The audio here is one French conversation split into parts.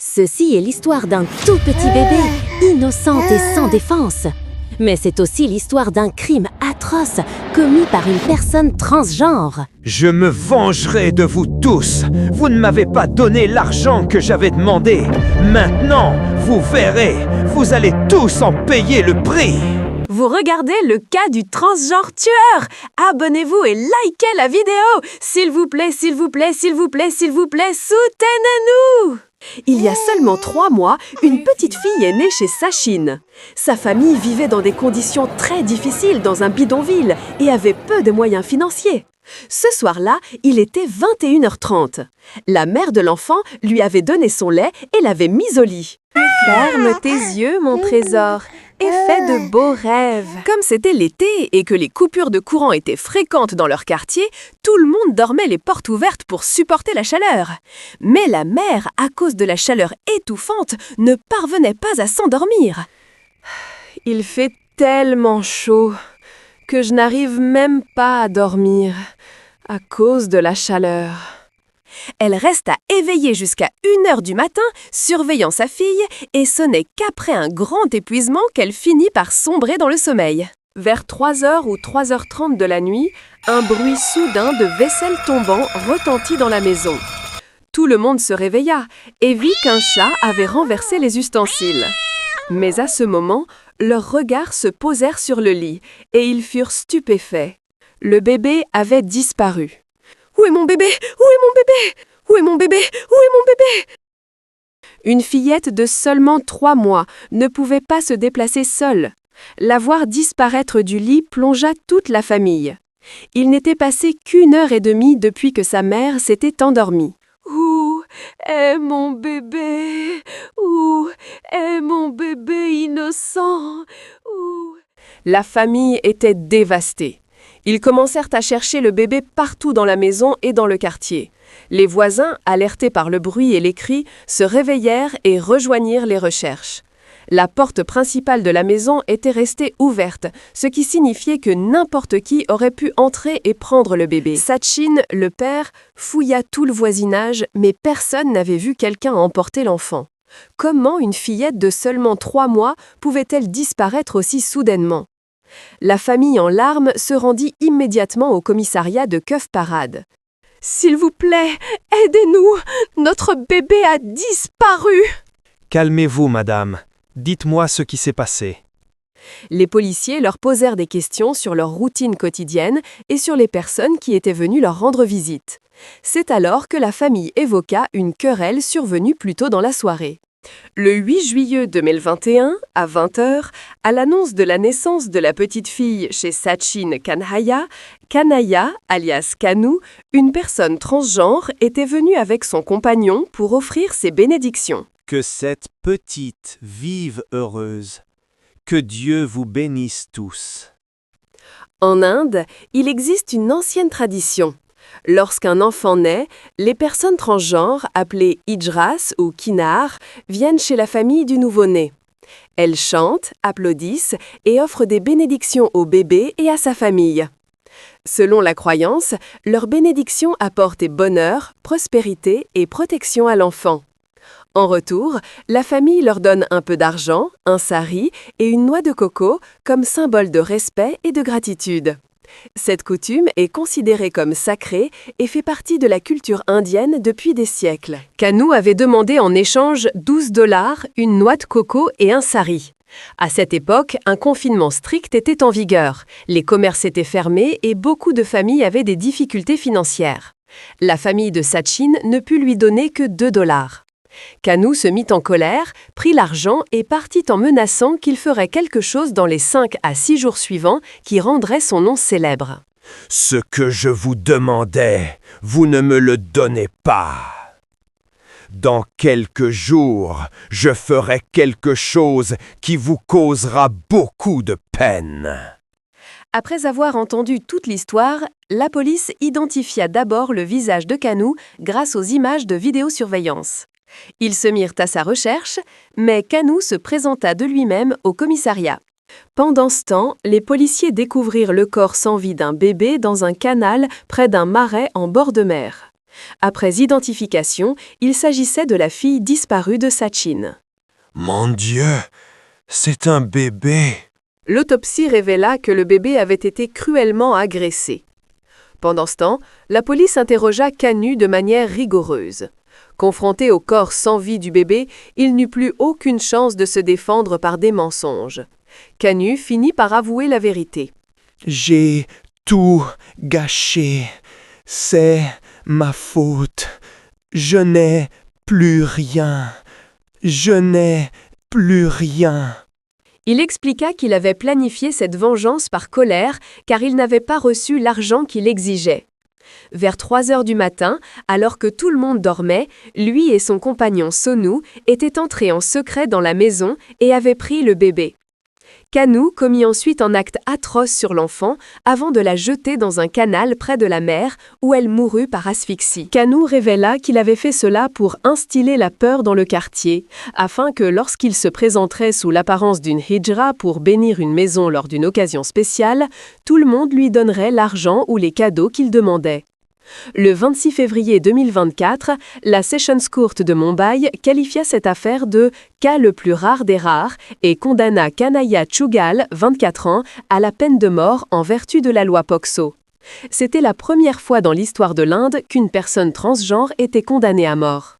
Ceci est l'histoire d'un tout petit bébé, innocent et sans défense. Mais c'est aussi l'histoire d'un crime atroce commis par une personne transgenre. Je me vengerai de vous tous. Vous ne m'avez pas donné l'argent que j'avais demandé. Maintenant, vous verrez, vous allez tous en payer le prix. Vous regardez le cas du transgenre tueur. Abonnez-vous et likez la vidéo. S'il vous plaît, s'il vous plaît, s'il vous plaît, s'il vous plaît, soutenez-nous. Il y a seulement 3 mois, une petite fille est née chez Sachin. Sa famille vivait dans des conditions très difficiles dans un bidonville et avait peu de moyens financiers. Ce soir-là, il était 21h30. La mère de l'enfant lui avait donné son lait et l'avait mis au lit. Ferme tes yeux, mon trésor, et fais de beaux rêves. Comme c'était l'été et que les coupures de courant étaient fréquentes dans leur quartier, tout le monde dormait les portes ouvertes pour supporter la chaleur. Mais la mère, à cause de la chaleur étouffante, ne parvenait pas à s'endormir. Il fait tellement chaud que je n'arrive même pas à dormir à cause de la chaleur. Elle resta éveillée jusqu'à 1h du matin, surveillant sa fille, et ce n'est qu'après un grand épuisement qu'elle finit par sombrer dans le sommeil. Vers 3h ou 3h30 de la nuit, un bruit soudain de vaisselle tombant retentit dans la maison. Tout le monde se réveilla et vit qu'un chat avait renversé les ustensiles. Mais à ce moment, leurs regards se posèrent sur le lit et ils furent stupéfaits. Le bébé avait disparu. « Où est mon bébé? Où est mon bébé? Où est mon bébé? Où est mon bébé ?» Une fillette de seulement 3 mois ne pouvait pas se déplacer seule. La voir disparaître du lit plongea toute la famille. Il n'était passé qu'1h30 depuis que sa mère s'était endormie. « Où est mon bébé? Où est mon bébé innocent? Où ?» La famille était dévastée. Ils commencèrent à chercher le bébé partout dans la maison et dans le quartier. Les voisins, alertés par le bruit et les cris, se réveillèrent et rejoignirent les recherches. La porte principale de la maison était restée ouverte, ce qui signifiait que n'importe qui aurait pu entrer et prendre le bébé. Sachin, le père, fouilla tout le voisinage, mais personne n'avait vu quelqu'un emporter l'enfant. Comment une fillette de seulement 3 mois pouvait-elle disparaître aussi soudainement? La famille en larmes se rendit immédiatement au commissariat de Keuf Parade. « S'il vous plaît, aidez-nous! Notre bébé a disparu !» Calmez-vous, madame. Dites-moi ce qui s'est passé. Les policiers leur posèrent des questions sur leur routine quotidienne et sur les personnes qui étaient venues leur rendre visite. C'est alors que la famille évoqua une querelle survenue plus tôt dans la soirée. Le 8 juillet 2021, à 20h, à l'annonce de la naissance de la petite fille chez Sachin Kanhaya, Kanaya, alias Kanu, une personne transgenre, était venue avec son compagnon pour offrir ses bénédictions. Que cette petite vive heureuse. Que Dieu vous bénisse tous. En Inde, il existe une ancienne tradition. Lorsqu'un enfant naît, les personnes transgenres, appelées hijras ou kinnar, viennent chez la famille du nouveau-né. Elles chantent, applaudissent et offrent des bénédictions au bébé et à sa famille. Selon la croyance, leurs bénédictions apportent bonheur, prospérité et protection à l'enfant. En retour, la famille leur donne un peu d'argent, un sari et une noix de coco comme symbole de respect et de gratitude. Cette coutume est considérée comme sacrée et fait partie de la culture indienne depuis des siècles. Kanu avait demandé en échange $12, une noix de coco et un sari. À cette époque, un confinement strict était en vigueur. Les commerces étaient fermés et beaucoup de familles avaient des difficultés financières. La famille de Sachin ne put lui donner que $2. Kanu se mit en colère, prit l'argent et partit en menaçant qu'il ferait quelque chose dans les 5 à 6 jours suivants qui rendrait son nom célèbre. « Ce que je vous demandais, vous ne me le donnez pas. Dans quelques jours, je ferai quelque chose qui vous causera beaucoup de peine. » Après avoir entendu toute l'histoire, la police identifia d'abord le visage de Kanu grâce aux images de vidéosurveillance. Ils se mirent à sa recherche, mais Kanu se présenta de lui-même au commissariat. Pendant ce temps, les policiers découvrirent le corps sans vie d'un bébé dans un canal près d'un marais en bord de mer. Après identification, il s'agissait de la fille disparue de Sachin. Mon Dieu, c'est un bébé. L'autopsie révéla que le bébé avait été cruellement agressé. Pendant ce temps, la police interrogea Kanu de manière rigoureuse. Confronté au corps sans vie du bébé, il n'eut plus aucune chance de se défendre par des mensonges. Kanu finit par avouer la vérité. J'ai tout gâché. C'est ma faute. Je n'ai plus rien. Je n'ai plus rien. Il expliqua qu'il avait planifié cette vengeance par colère car il n'avait pas reçu l'argent qu'il exigeait. Vers 3 heures du matin, alors que tout le monde dormait, lui et son compagnon Sonu étaient entrés en secret dans la maison et avaient pris le bébé. Kanu commit ensuite un acte atroce sur l'enfant avant de la jeter dans un canal près de la mer où elle mourut par asphyxie. Kanu révéla qu'il avait fait cela pour instiller la peur dans le quartier, afin que lorsqu'il se présenterait sous l'apparence d'une hijra pour bénir une maison lors d'une occasion spéciale, tout le monde lui donnerait l'argent ou les cadeaux qu'il demandait. Le 26 février 2024, la Sessions Court de Mumbai qualifia cette affaire de « cas le plus rare des rares » et condamna Kanhaiya Chuggal, 24 ans, à la peine de mort en vertu de la loi POCSO. C'était la première fois dans l'histoire de l'Inde qu'une personne transgenre était condamnée à mort.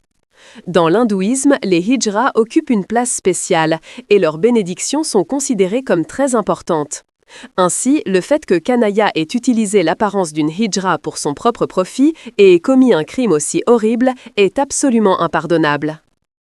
Dans l'hindouisme, les hijras occupent une place spéciale et leurs bénédictions sont considérées comme très importantes. Ainsi, le fait que Kanhaiya ait utilisé l'apparence d'une hijra pour son propre profit et ait commis un crime aussi horrible est absolument impardonnable.